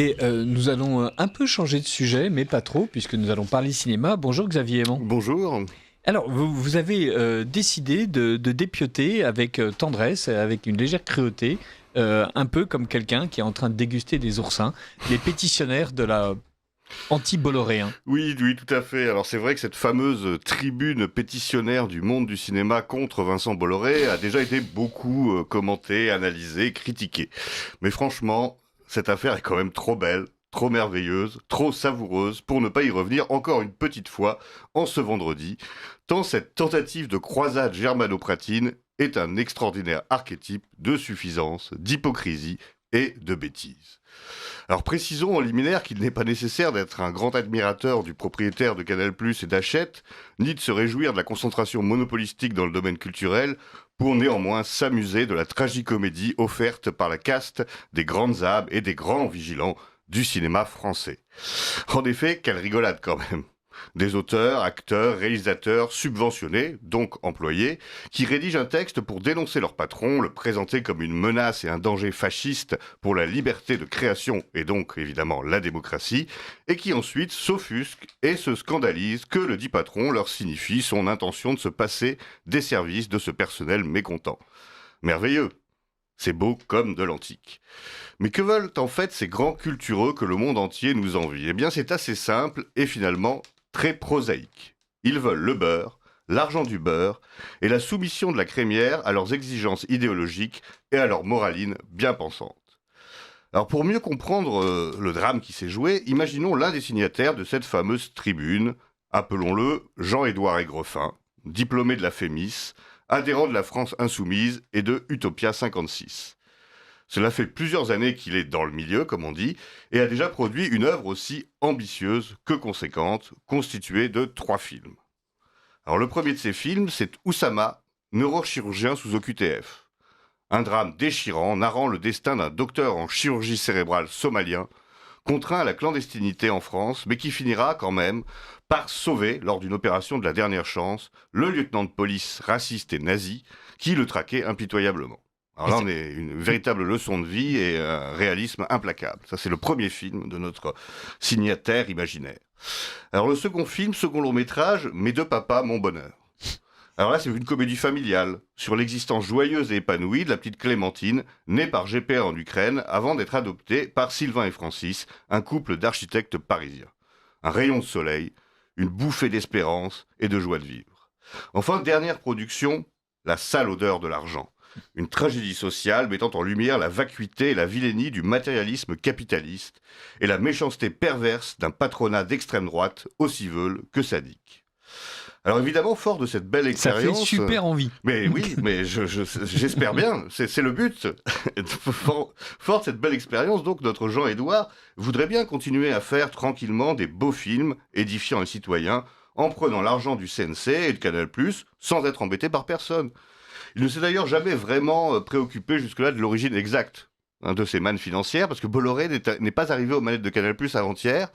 Et nous allons un peu changer de sujet, mais pas trop, puisque nous allons parler cinéma. Bonjour Xavier Aimant. Bonjour. Alors, vous avez décidé de dépioter avec tendresse, avec une légère cruauté, un peu comme quelqu'un qui est en train de déguster des oursins, les pétitionnaires de la anti-Bolloré. Oui, oui, tout à fait. Alors c'est vrai que cette fameuse tribune pétitionnaire du monde du cinéma contre Vincent Bolloré a déjà été beaucoup commentée, analysée, critiquée. Mais franchement, cette affaire est quand même trop belle, trop merveilleuse, trop savoureuse pour ne pas y revenir encore une petite fois en ce vendredi, tant cette tentative de croisade germano-pratine est un extraordinaire archétype de suffisance, d'hypocrisie et de bêtise. Alors précisons en liminaire qu'il n'est pas nécessaire d'être un grand admirateur du propriétaire de Canal+ et d'Hachette, ni de se réjouir de la concentration monopolistique dans le domaine culturel, pour néanmoins s'amuser de la tragicomédie offerte par la caste des grandes âmes et des grands vigilants du cinéma français. En effet, quelle rigolade quand même. Des auteurs, acteurs, réalisateurs subventionnés, donc employés, qui rédigent un texte pour dénoncer leur patron, le présenter comme une menace et un danger fasciste pour la liberté de création et donc évidemment la démocratie, et qui ensuite s'offusquent et se scandalisent que le dit patron leur signifie son intention de se passer des services de ce personnel mécontent. Merveilleux. C'est beau comme de l'antique. Mais que veulent en fait ces grands cultureux que le monde entier nous envie ? Eh bien c'est assez simple et finalement très prosaïque. Ils veulent le beurre, l'argent du beurre et la soumission de la crémière à leurs exigences idéologiques et à leur moraline bien pensante. Alors pour mieux comprendre le drame qui s'est joué, imaginons l'un des signataires de cette fameuse tribune, appelons-le Jean-Édouard Aigrefin, diplômé de la FEMIS, adhérent de la France Insoumise et de Utopia 56. Cela fait plusieurs années qu'il est dans le milieu, comme on dit, et a déjà produit une œuvre aussi ambitieuse que conséquente, constituée de 3 films. Alors le premier de ces films, c'est Oussama, neurochirurgien sous OQTF. Un drame déchirant narrant le destin d'un docteur en chirurgie cérébrale somalien, contraint à la clandestinité en France, mais qui finira quand même par sauver, lors d'une opération de la dernière chance, le lieutenant de police raciste et nazi qui le traquait impitoyablement. Alors là, on est une véritable leçon de vie et un réalisme implacable. Ça, c'est le premier film de notre signataire imaginaire. Alors le second film, second long métrage, Mes deux papas, mon bonheur. Alors là, c'est une comédie familiale sur l'existence joyeuse et épanouie de la petite Clémentine, née par GPR en Ukraine, avant d'être adoptée par Sylvain et Francis, un couple d'architectes parisiens. Un rayon de soleil, une bouffée d'espérance et de joie de vivre. Enfin, dernière production, La sale odeur de l'argent. Une tragédie sociale mettant en lumière la vacuité et la vilainie du matérialisme capitaliste et la méchanceté perverse d'un patronat d'extrême droite aussi veule que sadique. Alors évidemment, fort de cette belle expérience... Ça fait super envie. Mais oui, mais j'espère bien, c'est le but. Fort de cette belle expérience, donc, notre Jean-Édouard voudrait bien continuer à faire tranquillement des beaux films édifiant les citoyens en prenant l'argent du CNC et de Canal+, sans être embêté par personne. Il ne s'est d'ailleurs jamais vraiment préoccupé jusque-là de l'origine exacte de ces mannes financières, parce que Bolloré n'est pas arrivé aux manettes de Canal+ avant-hier,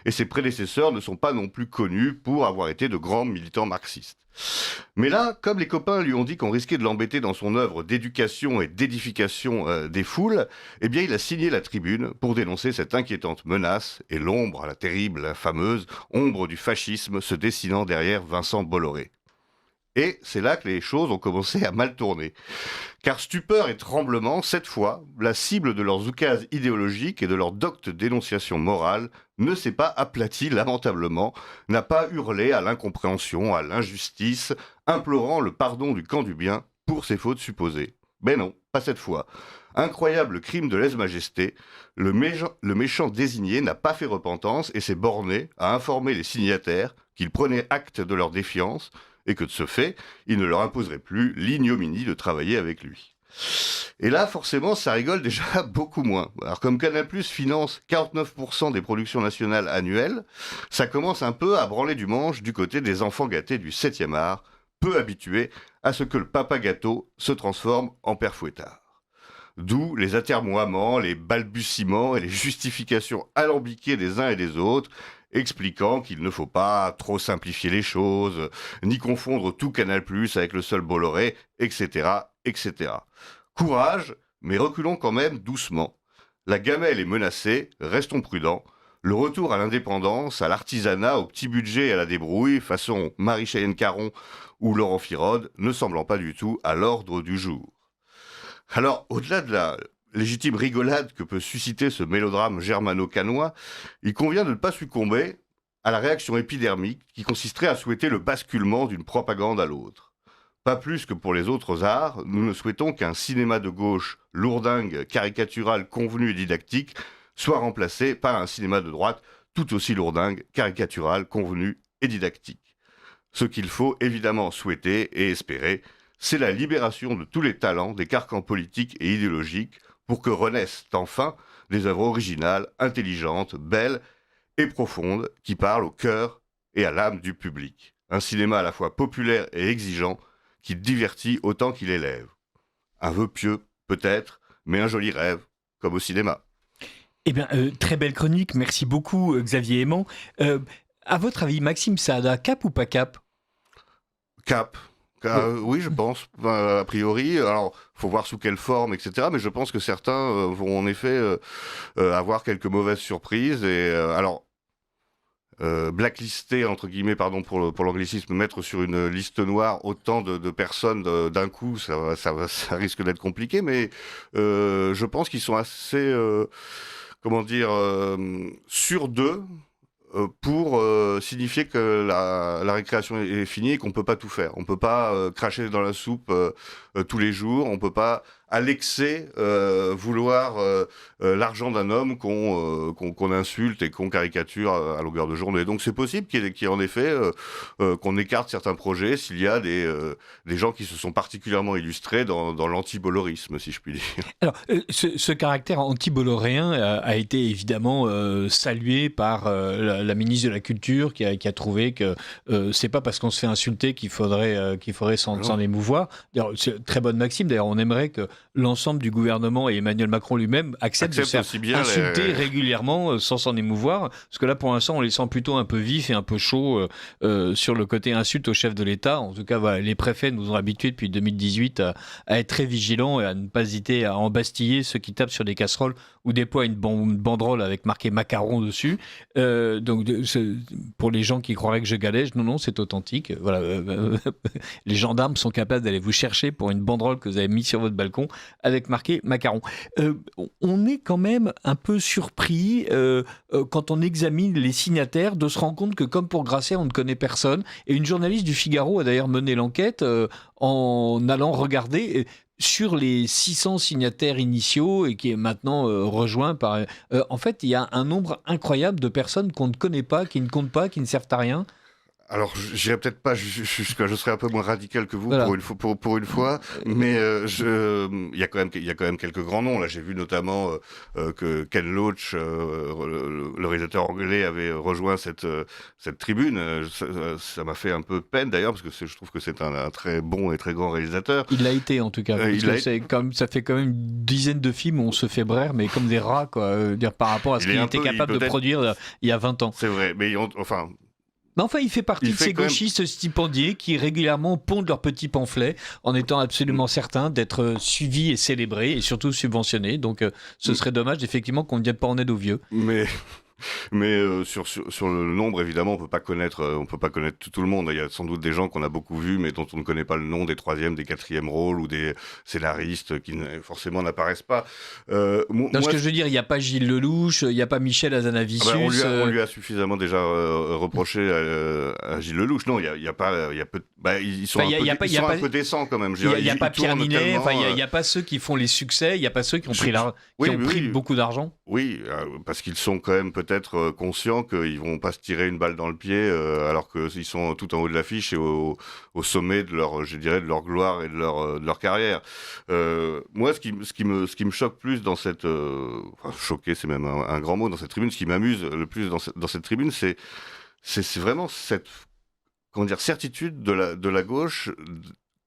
et ses prédécesseurs ne sont pas non plus connus pour avoir été de grands militants marxistes. Mais là, comme les copains lui ont dit qu'on risquait de l'embêter dans son œuvre d'éducation et d'édification des foules, eh bien il a signé la tribune pour dénoncer cette inquiétante menace et l'ombre, la terrible, la fameuse ombre du fascisme se dessinant derrière Vincent Bolloré. Et c'est là que les choses ont commencé à mal tourner. Car stupeur et tremblement, cette fois, la cible de leurs oukases idéologiques et de leur docte dénonciation morale ne s'est pas aplatie lamentablement, n'a pas hurlé à l'incompréhension, à l'injustice, implorant le pardon du camp du bien pour ses fautes supposées. Mais non, pas cette fois. Incroyable crime de lèse-majesté, le méchant désigné n'a pas fait repentance et s'est borné à informer les signataires qu'il prenait acte de leur défiance, et que de ce fait, il ne leur imposerait plus l'ignominie de travailler avec lui. Et là, forcément, ça rigole déjà beaucoup moins. Alors, comme Canal+ finance 49% des productions nationales annuelles, ça commence un peu à branler du manche du côté des enfants gâtés du 7e art, peu habitués à ce que le papa gâteau se transforme en père fouettard. D'où les atermoiements, les balbutiements et les justifications alambiquées des uns et des autres, expliquant qu'il ne faut pas trop simplifier les choses, ni confondre tout Canal+ avec le seul Bolloré, etc., etc. Courage, mais reculons quand même doucement. La gamelle est menacée, restons prudents. Le retour à l'indépendance, à l'artisanat, au petit budget et à la débrouille, façon Marie-Cheyenne Caron ou Laurent Firode, ne semblant pas du tout à l'ordre du jour. Alors, au-delà de la légitime rigolade que peut susciter ce mélodrame germano-canois, il convient de ne pas succomber à la réaction épidermique qui consisterait à souhaiter le basculement d'une propagande à l'autre. Pas plus que pour les autres arts, nous ne souhaitons qu'un cinéma de gauche lourdingue, caricatural, convenu et didactique soit remplacé par un cinéma de droite tout aussi lourdingue, caricatural, convenu et didactique. Ce qu'il faut évidemment souhaiter et espérer, c'est la libération de tous les talents des carcans politiques et idéologiques pour que renaissent enfin des œuvres originales, intelligentes, belles et profondes qui parlent au cœur et à l'âme du public. Un cinéma à la fois populaire et exigeant qui divertit autant qu'il élève. Un vœu pieux, peut-être, mais un joli rêve, comme au cinéma. Eh bien, très belle chronique, merci beaucoup Xavier Aimant. À votre avis, Maxime Saada, cap ou pas cap? Cap. Oui, je pense, a priori. Alors, faut voir sous quelle forme, etc. Mais je pense que certains vont en effet avoir quelques mauvaises surprises. Et blacklister, entre guillemets, pardon pour l'anglicisme, mettre sur une liste noire autant de personnes d'un coup, ça risque d'être compliqué. Mais je pense qu'ils sont assez, sûrs d'eux pour signifier que la récréation est finie et qu'on ne peut pas tout faire. On ne peut pas cracher dans la soupe tous les jours, on ne peut pas à l'excès vouloir l'argent d'un homme qu'on insulte et qu'on caricature à longueur de journée. Donc c'est possible qu'il y ait en effet qu'on écarte certains projets s'il y a des gens qui se sont particulièrement illustrés dans l'anti-bollorisme, si je puis dire. Alors, ce caractère anti-bolloréen a été évidemment salué par la ministre de la Culture qui a trouvé que c'est pas parce qu'on se fait insulter qu'il faudrait s'en émouvoir. D'ailleurs, c'est une très bonne maxime. D'ailleurs, on aimerait que l'ensemble du gouvernement et Emmanuel Macron lui-même acceptent de se faire insulter régulièrement sans s'en émouvoir. Parce que là, pour l'instant, on les sent plutôt un peu vifs et un peu chauds sur le côté insulte au chef de l'État. En tout cas, voilà, les préfets nous ont habitués depuis 2018 à être très vigilants et à ne pas hésiter à embastiller ceux qui tapent sur des casseroles ou déploient une banderole avec marqué macaron dessus. Donc, pour les gens qui croiraient que je galège, non, c'est authentique. Voilà, les gendarmes sont capables d'aller vous chercher pour une banderole que vous avez mise sur votre balcon avec marqué macaron. On est quand même un peu surpris quand on examine les signataires de se rendre compte que, comme pour Grasset, on ne connaît personne. Et une journaliste du Figaro a d'ailleurs mené l'enquête en allant regarder sur les 600 signataires initiaux et qui est maintenant rejoint par... en fait, il y a un nombre incroyable de personnes qu'on ne connaît pas, qui ne comptent pas, qui ne servent à rien. Alors, j'irai peut-être pas jusqu'à, je serais un peu moins radical que vous voilà. pour une fois, mais il y a quand même quelques grands noms. Là, j'ai vu notamment que Ken Loach, le réalisateur anglais, avait rejoint cette tribune. Ça m'a fait un peu peine d'ailleurs parce que je trouve que c'est un très bon et très grand réalisateur. Il l'a été en tout cas. Ça fait quand même une dizaine de films où on se fait braire, mais comme des rats, quoi. Par rapport à ce qu'il était capable de produire il y a 20 ans. C'est vrai, mais il fait partie de ces gauchistes stipendiés qui régulièrement pondent leurs petits pamphlets en étant absolument certains d'être suivis et célébrés et surtout subventionnés. Donc ce serait dommage effectivement qu'on ne vienne pas en aide aux vieux. Mais sur le nombre, évidemment, on peut pas connaître tout le monde. Il y a sans doute des gens qu'on a beaucoup vus, mais dont on ne connaît pas le nom, des troisièmes, des quatrièmes rôles, ou des scénaristes qui forcément n'apparaissent pas. Ce que je veux dire, il n'y a pas Gilles Lelouch, il n'y a pas Michel Hazanavicius. On lui a suffisamment déjà reproché à Gilles Lelouch. Non, il y a pas, ils sont un peu décents quand même. Il n'y a pas Pierre Ninet. Il n'y a pas ceux qui font les succès. Il n'y a pas ceux qui ont pris beaucoup d'argent. Oui, parce qu'ils sont quand même peut-être conscients qu'ils vont pas se tirer une balle dans le pied alors qu'ils sont tout en haut de l'affiche et au sommet de leur gloire et de leur carrière. Moi, ce qui me choque plus dans cette choquer, c'est même un grand mot, dans cette tribune, ce qui m'amuse le plus dans cette tribune, c'est vraiment cette certitude de la gauche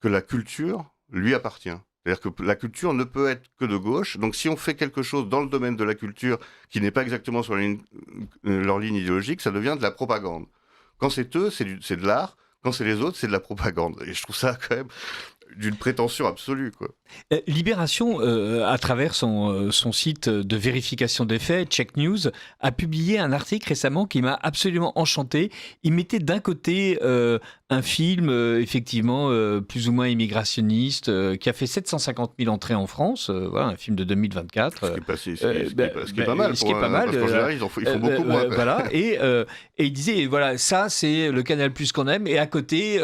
que la culture lui appartient. C'est-à-dire que la culture ne peut être que de gauche. Donc si on fait quelque chose dans le domaine de la culture qui n'est pas exactement sur leur ligne idéologique, ça devient de la propagande. Quand c'est eux, c'est de l'art. Quand c'est les autres, c'est de la propagande. Et je trouve ça quand même d'une prétention absolue, quoi. Libération, à travers son site de vérification des faits, Check News, a publié un article récemment qui m'a absolument enchanté. Il mettait d'un côté un film, effectivement, plus ou moins immigrationniste, qui a fait 750 000 entrées en France, voilà, un film de 2024. Ce qui est pas mal, parce qu'en général, ils font beaucoup moins. Voilà, et il disait, voilà, ça c'est le Canal+ qu'on aime, et à côté,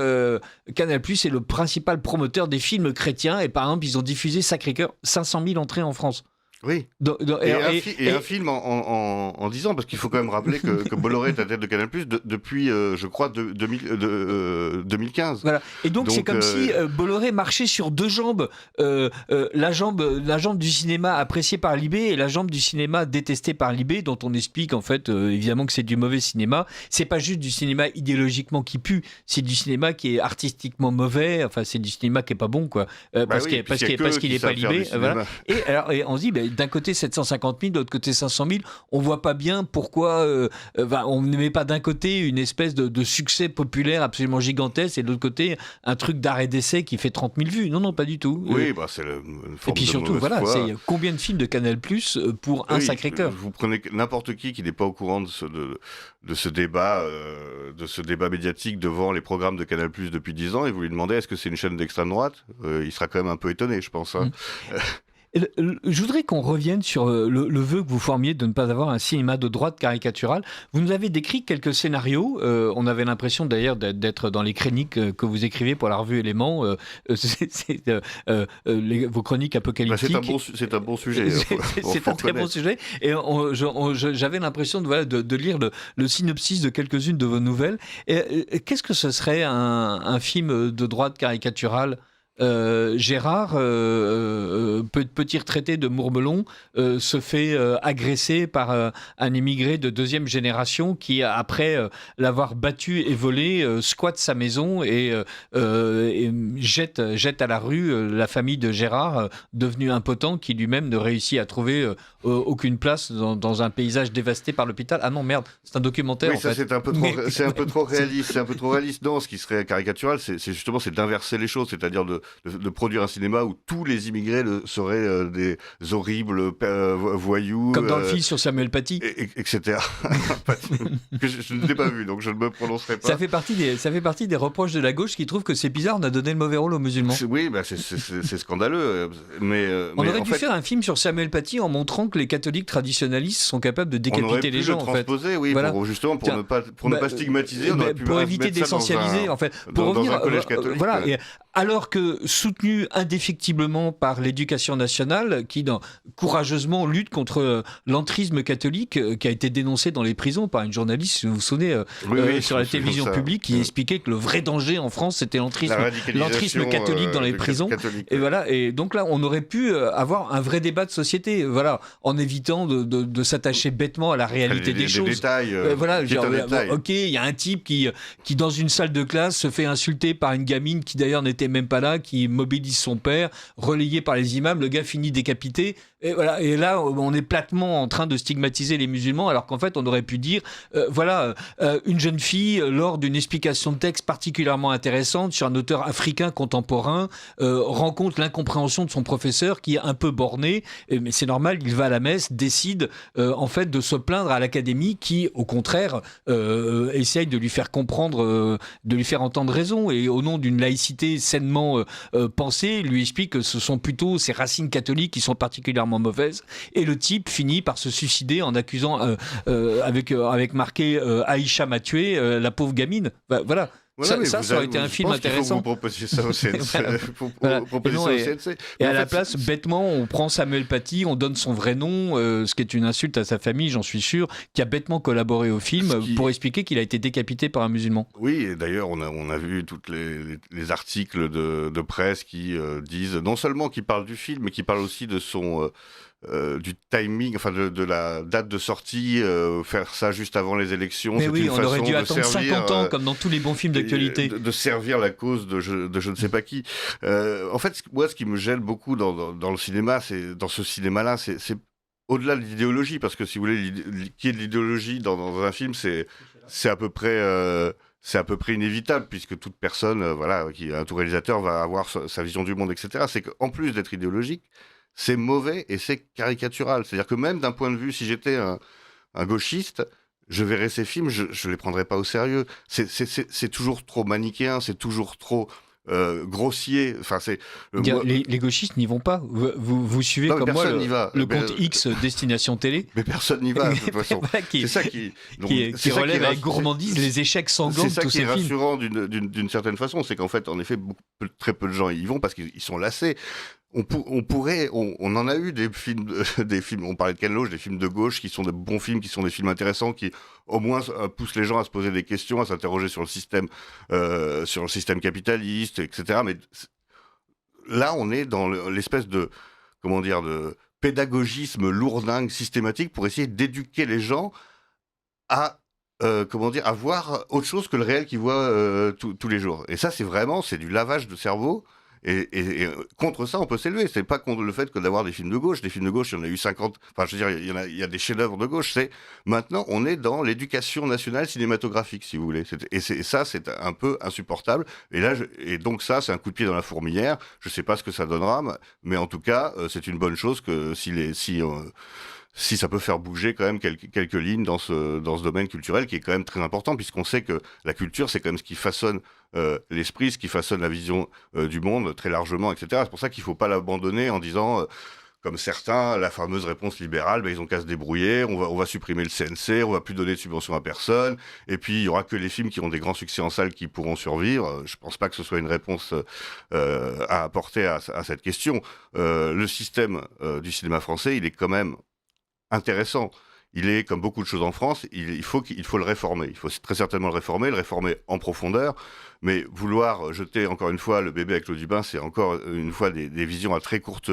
Canal+ est le principal promoteur des films chrétiens, et par exemple, ils ont diffusé Sacré-Cœur, 500 000 entrées en France. Oui. Un film en 10 ans, parce qu'il faut quand même rappeler que Bolloré est à la tête de Canal+ depuis, je crois, 2015. Voilà. Et donc c'est comme si Bolloré marchait sur deux jambes, la jambe du cinéma appréciée par Libé et la jambe du cinéma détestée par Libé, dont on explique en fait évidemment que c'est du mauvais cinéma. C'est pas juste du cinéma idéologiquement qui pue, c'est du cinéma qui est artistiquement mauvais. Enfin, c'est du cinéma qui est pas bon, quoi, parce qu'il est pas Libé. Voilà. Et on se dit, d'un côté 750 000, de l'autre côté 500 000, on voit pas bien pourquoi on ne met pas d'un côté une espèce de succès populaire absolument gigantesque et de l'autre côté un truc d'arrêt d'essai qui fait 30 000 vues. Non, pas du tout. Oui, c'est une forme. Et puis surtout, voilà, c'est combien de films de Canal+ pour un Sacré-Cœur. Vous prenez n'importe qui n'est pas au courant de ce débat médiatique devant les programmes de Canal+ depuis 10 ans et vous lui demandez est-ce que c'est une chaîne d'extrême droite, il sera quand même un peu étonné, je pense. Hein. Je voudrais qu'on revienne sur le vœu que vous formiez de ne pas avoir un cinéma de droite caricatural. Vous nous avez décrit quelques scénarios. On avait l'impression d'ailleurs d'être dans les chroniques que vous écrivez pour la revue Éléments. Vos chroniques apocalyptiques. C'est un bon sujet. C'est un très bon sujet. Et j'avais l'impression de lire le synopsis de quelques-unes de vos nouvelles. Qu'est-ce que ce serait un film de droite caricatural ? Gérard, petit retraité de Mourmelon, se fait agresser par un immigré de deuxième génération qui, après l'avoir battu et volé, squatte sa maison et jette à la rue la famille de Gérard, devenu impotent, qui lui-même ne réussit à trouver aucune place dans un paysage dévasté par l'hôpital. Ah non, merde, c'est un documentaire. Oui, ça c'est un peu trop réaliste. C'est un peu trop réaliste. Non, ce qui serait caricatural, c'est justement d'inverser les choses, c'est-à-dire de produire un cinéma où tous les immigrés seraient des horribles voyous. Comme dans le film sur Samuel Paty. Etc. Que je ne l'ai pas vu, donc je ne me prononcerai pas. Ça fait partie des reproches de la gauche qui trouvent que c'est bizarre, on a donné le mauvais rôle aux musulmans. Oui, c'est scandaleux. On aurait dû faire un film sur Samuel Paty en montrant que les catholiques traditionnalistes sont capables de décapiter les gens. On aurait pu le transposer, oui, voilà. pour ne pas stigmatiser. On aurait pu pour éviter d'essentialiser, en fait. Pour revenir, dans un collège catholique. Voilà. Alors que soutenu indéfectiblement par l'éducation nationale, qui courageusement lutte contre l'entrisme catholique qui a été dénoncé dans les prisons par une journaliste, si vous vous souvenez, sur la télévision publique, qui expliquait que le vrai danger en France, c'était l'entrisme catholique dans les prisons. Et voilà. Et donc là, on aurait pu avoir un vrai débat de société, voilà, en évitant de s'attacher bêtement à la réalité des choses. Détails, ok, il y a un type qui dans une salle de classe se fait insulter par une gamine qui d'ailleurs n'était même pas là, qui mobilise son père, relayé par les imams, le gars finit décapité. Et voilà. Et là, on est platement en train de stigmatiser les musulmans, alors qu'en fait, on aurait pu dire, une jeune fille, lors d'une explication de texte particulièrement intéressante sur un auteur africain contemporain, rencontre l'incompréhension de son professeur qui est un peu borné, mais c'est normal, il va à la messe, décide en fait de se plaindre à l'académie qui, au contraire, essaye de lui faire comprendre, de lui faire entendre raison, et au nom d'une laïcité sainement pensée, lui explique que ce sont plutôt ses racines catholiques qui sont particulièrement mauvaises, et le type finit par se suicider en accusant avec marqué Aïcha m'a tué, la pauvre gamine. Voilà. Ça aurait été un film intéressant. Vous proposiez ça au CNC. Et à la place, bêtement, on prend Samuel Paty, on donne son vrai nom, ce qui est une insulte à sa famille, j'en suis sûr, qui a bêtement collaboré au film pour expliquer qu'il a été décapité par un musulman. Oui, et d'ailleurs, on a vu tous les articles de presse qui disent, non seulement qui parlent du film, mais qui parlent aussi de son... du timing, enfin de la date de sortie, faire ça juste avant les élections. Mais oui, on aurait dû attendre 50 ans, comme dans tous les bons films d'actualité. De servir la cause de je ne sais pas qui. En fait, moi, ce qui me gêne beaucoup dans le cinéma, dans ce cinéma-là, c'est au-delà de l'idéologie, parce que si vous voulez, qu'il y ait de l'idéologie dans un film, c'est à peu près c'est à peu près inévitable, puisque toute personne, tout réalisateur va avoir sa vision du monde, etc. C'est qu'en plus d'être idéologique, c'est mauvais et c'est caricatural. C'est-à-dire que même d'un point de vue, si j'étais un gauchiste, je verrais ces films, je les prendrais pas au sérieux. C'est toujours trop manichéen, c'est toujours trop grossier. Enfin, les gauchistes n'y vont pas. Vous suivez non, comme moi personne n'y va. le compte X Destination Télé. Mais personne n'y va, de toute façon. Voilà, c'est ça qui relève avec gourmandise les échecs sanglants de tous ces films. C'est ça qui est rassurant d'une certaine façon, c'est qu'en fait, en effet, très peu de gens y vont parce qu'ils sont lassés. On en a eu des films, on parlait de Ken Loach, des films de gauche qui sont de bons films, qui sont des films intéressants, qui au moins poussent les gens à se poser des questions, à s'interroger sur le système capitaliste, etc. Mais là, on est dans l'espèce de pédagogisme lourdingue systématique pour essayer d'éduquer les gens à à voir autre chose que le réel qu'ils voient tous les jours. Et ça, c'est du lavage de cerveau. Et contre ça, on peut s'élever. C'est pas contre le fait que d'avoir des films de gauche. Des films de gauche, il y en a eu 50. Enfin, je veux dire, il y a des chefs-d'œuvre de gauche. Maintenant, on est dans l'éducation nationale cinématographique, si vous voulez. Ça, c'est un peu insupportable. Et donc ça, c'est un coup de pied dans la fourmilière. Je sais pas ce que ça donnera, mais en tout cas, c'est une bonne chose que si ça peut faire bouger quand même quelques lignes dans ce domaine culturel qui est quand même très important, puisqu'on sait que la culture, c'est quand même ce qui façonne l'esprit, ce qui façonne la vision du monde très largement, etc. C'est pour ça qu'il ne faut pas l'abandonner en disant, comme certains, la fameuse réponse libérale, ils ont qu'à se débrouiller, on va supprimer le CNC, on va plus donner de subventions à personne, et puis il y aura que les films qui ont des grands succès en salle qui pourront survivre. Je pense pas que ce soit une réponse à apporter à cette question. Le système du cinéma français, il est quand même intéressant. Il est, comme beaucoup de choses en France, il faut le réformer. Il faut très certainement le réformer en profondeur, mais vouloir jeter encore une fois le bébé avec l'eau du bain, c'est encore une fois des visions à très courte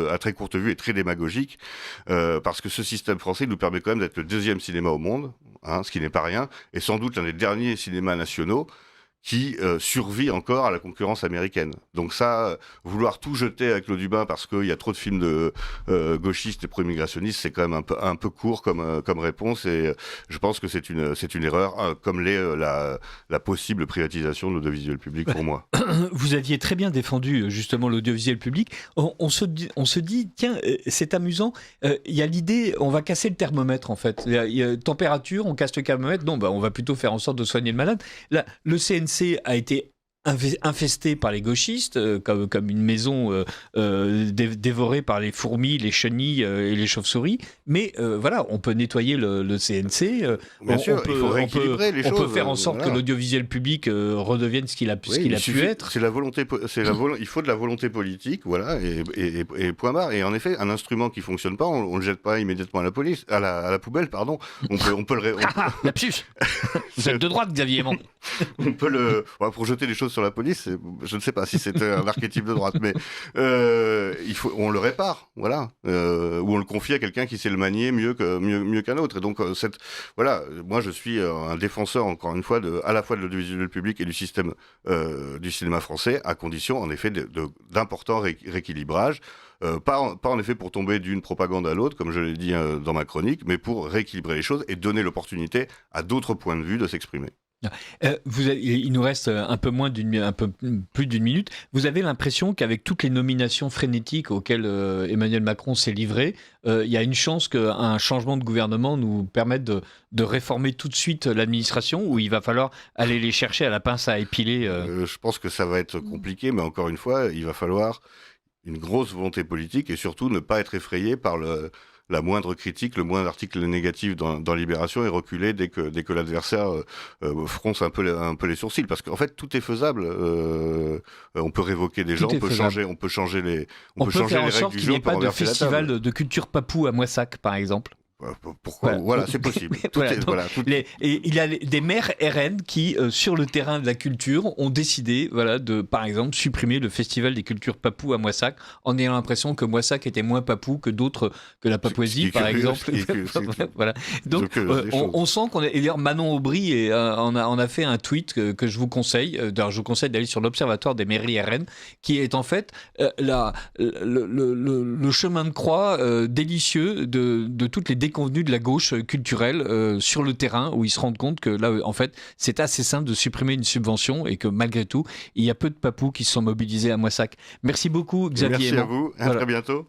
vue et très démagogiques, parce que ce système français nous permet quand même d'être le deuxième cinéma au monde, ce qui n'est pas rien, et sans doute l'un des derniers cinémas nationaux qui survit encore à la concurrence américaine. Donc ça, vouloir tout jeter avec l'eau du bain parce qu'il y a trop de films de gauchistes et pro-immigrationnistes, c'est quand même un peu court comme réponse, et je pense que c'est une erreur, comme l'est la possible privatisation de l'audiovisuel public pour moi. Vous aviez très bien défendu justement l'audiovisuel public. On se dit, tiens, c'est amusant, il y a l'idée, on va casser le thermomètre en fait. Il y a température, on casse le thermomètre, non, on va plutôt faire en sorte de soigner le malade. Là, le CNC a été infesté par les gauchistes, comme une maison dévorée par les fourmis, les chenilles et les chauves-souris. Mais voilà, on peut nettoyer le CNC. Bien sûr, il faut rééquilibrer les choses. On peut faire en sorte que l'audiovisuel public redevienne ce qu'il a pu être. C'est la volonté. Il faut de la volonté politique, voilà, et point barre. Et en effet, un instrument qui fonctionne pas, on le jette pas immédiatement à la poubelle, pardon. On peut le. Lapsus. Vous êtes de droite, Xavier Aimant. On peut pour jeter les choses sur la police, je ne sais pas si c'est un archétype de droite, mais on le répare, voilà, ou on le confie à quelqu'un qui sait le manier mieux qu'un autre. Et donc moi je suis un défenseur encore une fois à la fois de l'audiovisuel public et du système du cinéma français, à condition en effet d'importants rééquilibrages. Pas en effet pour tomber d'une propagande à l'autre, comme je l'ai dit dans ma chronique, mais pour rééquilibrer les choses et donner l'opportunité à d'autres points de vue de s'exprimer. Il nous reste un peu plus d'une minute. Vous avez l'impression qu'avec toutes les nominations frénétiques auxquelles Emmanuel Macron s'est livré, il y a une chance qu'un changement de gouvernement nous permette de réformer tout de suite l'administration, ou il va falloir aller les chercher à la pince à épiler Je pense que ça va être compliqué, mais encore une fois, il va falloir une grosse volonté politique et surtout ne pas être effrayé par la moindre critique, le moindre article négatif dans Libération et reculer dès que l'adversaire fronce un peu les sourcils, parce qu'en fait tout est faisable. On peut révoquer des gens, on peut changer les faire en sorte règles du qu'il n'y jeu, ait pas de festival de culture papou à Moissac, par exemple. Pourquoi ? Voilà, c'est possible. Il y a des maires RN qui, sur le terrain de la culture, ont décidé, de, par exemple, supprimer le festival des cultures papou à Moissac, en ayant l'impression que Moissac était moins papou que d'autres, que la Papouasie, par exemple. Voilà. Donc, on sent qu'on est. Et d'ailleurs, Manon Aubry on a fait un tweet que je vous conseille. D'ailleurs, je vous conseille d'aller sur l'Observatoire des mairies RN, qui est en fait le chemin de croix délicieux de toutes les déconvenus de la gauche culturelle sur le terrain, où ils se rendent compte que là, en fait, c'est assez simple de supprimer une subvention et que malgré tout, il y a peu de papous qui se sont mobilisés à Moissac. Merci beaucoup, Xavier. Merci à vous, à très bientôt.